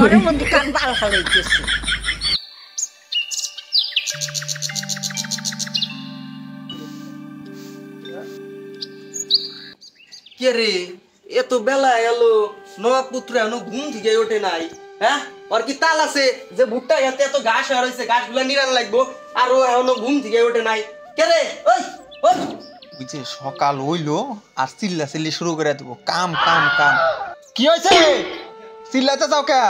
ঘরের মধ্যে কান বাল হালাইতেছে। কে রে এত বেলা এলো নবাব পুত্র এখনো ঘুম থেকে ওঠে নাই? হ্যাঁ ওর কি তাল আছে যে ভুট্টা খেতে এত ঘাস হয়ে রয়েছে, ঘাস গুলা নিরান লাগবো আর ও এখনো ঘুম থেকে ওঠে নাই? কে রে ওই ওই বুঝছে সকাল হইলো আর চিল্লা চিল্লি শুরু করে দেবো। কাম কাম কাম কি হয়েছে? চিল্লাইতে যাও কে?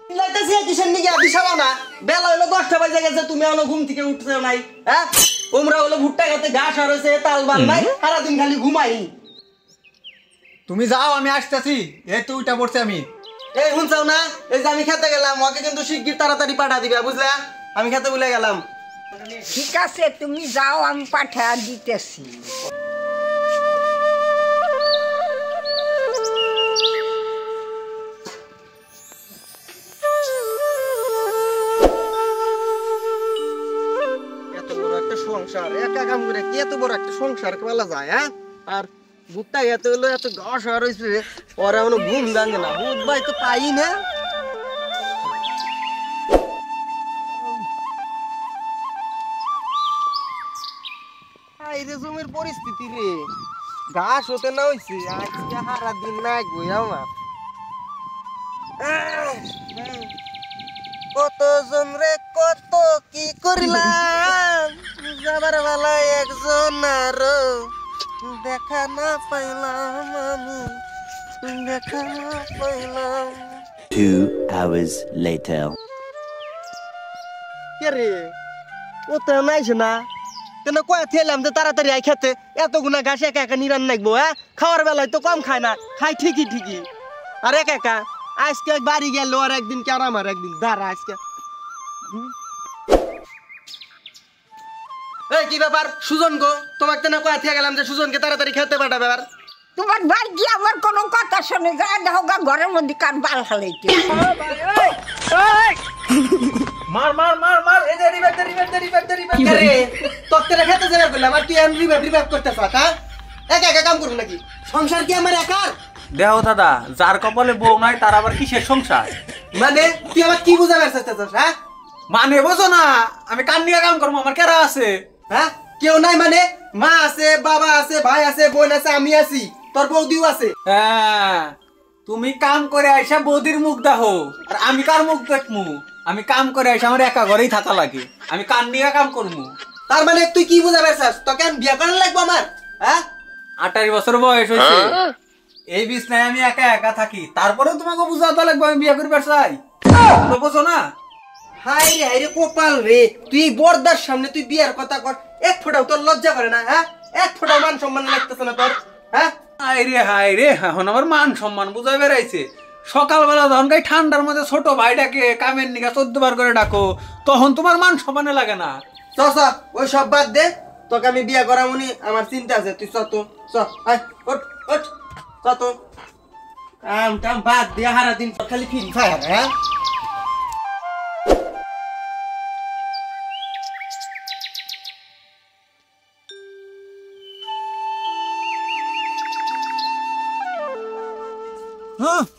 চিল্লাইতেছি কিসের নিকে দিশাবো না? বেলা হইলো 10টা বাজে গেছে, তুমি এখনো ঘুম থেকে উঠতেও নাই। হ্যাঁ তোমরা হলো ভুট্টা খেতে ঘাস হয়ে রয়েছে, তাল বাল নাই, সারাদিন খালি ঘুমাই। তুমি যাও আমি আসতেছি। এই তো উইটা পড়ছে আমি। এই শুনছাও না, এই যে আমি খেতে গেলাম, ওকে কিন্তু শিগগির তাড়াতাড়ি পাঠা দিবে, বুঝলা? আমি খেতে ভুলে গেলাম। ঠিক আছে তুমি যাও, আমি পাঠা দিতেছি। এত বড় একটা সংসার একা কাম করে কি এত বড় একটা সংসার বলা যায়? হ্যাঁ আর ভুট্টা এত হলো এত ঘাস হয়ে রয়েছে, ওরা এখনো ঘুম ভাঙে না। ভূত ভাই তো পাই না। রে জমির পরিস্থিতি রে, ঘাস হতে না হয়েছে আজকে সারা দিন না গই আমার। কতজন রে কত কি করিলাম, যাবার বেলায় একজন আর দেখা না পাইলাম, আমি দেখা না পাইলাম। 2 hours later. কে রে ও তো নাইছে না? কেন কয়ে থেলাম যে তাড়াতাড়ি আই খেতে, এত গুনা ঘাস একা একা নিরান নাকবো? হ্যাঁ খাওয়ার বেলায় তো কম খায় না, খাই ঠিকই ঠিকই। আর একা একা আজকে বাড়ি গেল আর একদিন কে আর আমার একদিন দাঁড়া আজকে। এই কি ব্যাপার সুজন গো, তোমাকে না কয়ে থেকে গেলাম যে সুজনকে তাড়াতাড়ি খেতে পাঠাবে। আর তোমার ভাই কি আমার কোনো কথা শুনে যায়? দেখো ঘরের মধ্যে কান বাল হালাইতেছে। মার মার মার মার, এই যে রিভাইভ রিভাইভ রিভাইভ রিভাইভ করে তোকে খেতে যাবে বললাম, আর তুই আমি রিভাইভ রিভাইভ করতেছ? হ্যাঁ একা একা কাম করব নাকি? সংসার কি আমার একার? দেহ দাদা, যার কপালে বউ নাই তার আবার কিসের সংসার? মানে তুই আমার কি বুঝাবার চেষ্টা করছিস? হ্যাঁ মানে বোঝো না, আমি কান নিয়ে কাম করবো, আমার কেরা আছে? হ্যাঁ কেউ নাই মানে? মা আছে, বাবা আছে, ভাই আছে, বোন আছে, আমি আছি, তোর বৌদিও আছে। হ্যাঁ তুমি কাম করে আইসা বৌদির মুখ দেখো, আর আমি কার মুখ দেখমু? আমি কাম করে আইসা আমার একা ঘরেই থাকা লাগে, আমি কান নিয়ে কাম করবো। তার মানে তুই কি বুঝাবার চাস? তোকে আমি বিয়ে করার লাগবো আমার? হ্যাঁ 28 বছর বয়স হয়েছে, এই বিছনায় আমি একা একা থাকি, তারপরেও তোমাকে বুঝাতে লাগবে আমি বিয়ে করবার চাই? তো বোঝো না? হাই রে হাই রে কপাল রে, তুই এই বর্দার সামনে তুই বিয়ার কথা কর, এক ফোঁটাও তোর লজ্জা করে না? হ্যাঁ এক ফোঁটাও মান সম্মান লাগতেছে না তোর? হ্যাঁ হাই রে এখন আমার মান সম্মান বুঝাই বেড়াইছে। সকালবেলা যখন গাই ঠান্ডার মধ্যে ছোট ভাইটাকে কামের নিকা 14 বার করে ডাকো, তখন তোমার মান সম্মানে লাগে না? চ চ ওই সব বাদ দে, তোকে আমি বিয়া করামুনি, আমার চিন্তা আছে। তুই চ তো চ, আয় ওঠ ওঠ চ তো। কাম টাম বাদ দিয়ে হারা দিন খালি ফ্রি ফায়ার। হ্যাঁ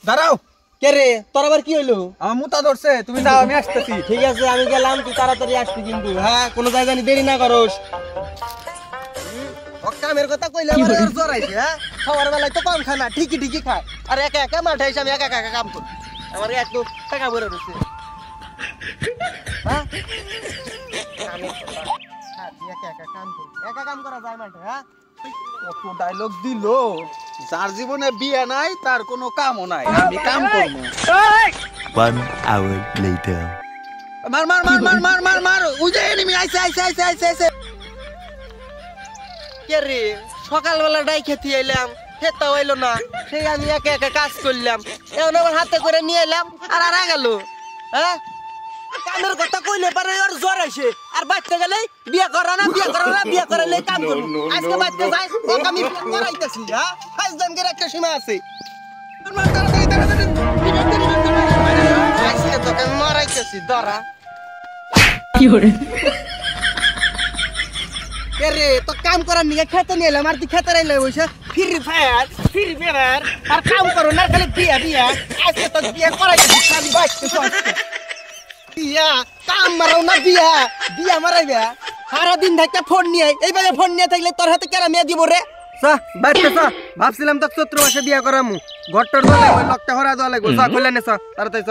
দাঁড়াও। কে রে তোর আবার কি হইলো? আমার মুতা ধরছে, তুমি যাও আমি আসতেছি। ঠিক আছে আমি গেলাম, তুই তাড়াতাড়ি আসবি কিন্তু। হ্যাঁ কোনো জায়গায় দেরি না করস। কামের কথা কইলে আমার ওর জ্বর আইছে। হ্যাঁ খাওয়ার বেলায় তো কম খায় না, ঠিকই ঠিকই খায়, আর একা একা মাঠে এসে আমি একা একা কাম করি, আমার একটু টাকা ভরে রয়েছে। হ্যাঁ কামের কথা। হ্যাঁ তুই একা একা কাম করি, একা কাম করা যায় মাঠে? হ্যাঁ কত ডায়লগ দিল। যার জীবনে বিয়ে নাই তার কোনো কামও নাই, আমি কাম করবো। 1 hour later. মার মার মার মার মার মার মার, ওই যে এনিমি আইছে আইছে আইছে আইছে আইছে। কে রে সকালবেলা ডাই খেতে এলাম, খেতে হইলো না, সেই আমি একা একা কাজ করলাম, এখন আমার হাতে করে নিয়ে এলাম আর আর গেল। হ্যাঁ কামের কথা কইলে পারে ওর জ্বর আইছে, আর বাচ্চা গেলে বিয়ে করা না বিয়ে করা না বিয়ে করালে কাম করবো। আজকে বাচ্চা যাই ওকে আমি বিয়ে করাইতেছি। হ্যাঁ ফাইজ দামকের একটা সীমা আছে। আজকে তোকে মারাইতেছি ধরা। কি করে কে রে তো কাম করার নিয়ে খেতে নিয়ে এলাম, আর তুই খেতে রাইলে বসে ফ্রি ফায়ার আর কাম করো না খালি বিয়া আজকে তো বিয়া করাই দিছি খালি বাইতে সস্তে বিয়া কাম মারাও না বিয়া মারাইবে সারা দিন থাকতে ফোন নিয়ে এইভাবে ফোন নিয়ে থাকলে তোর হাতে কেরা মেয়ে দিব রে বাইতে ভাবছিলাম তো চৈত্র মাসে বিয়া করামু ঘরটার দলে ওই লকটা হরা দেওয়া লাগবে খুলে নে তাড়াতাড়ি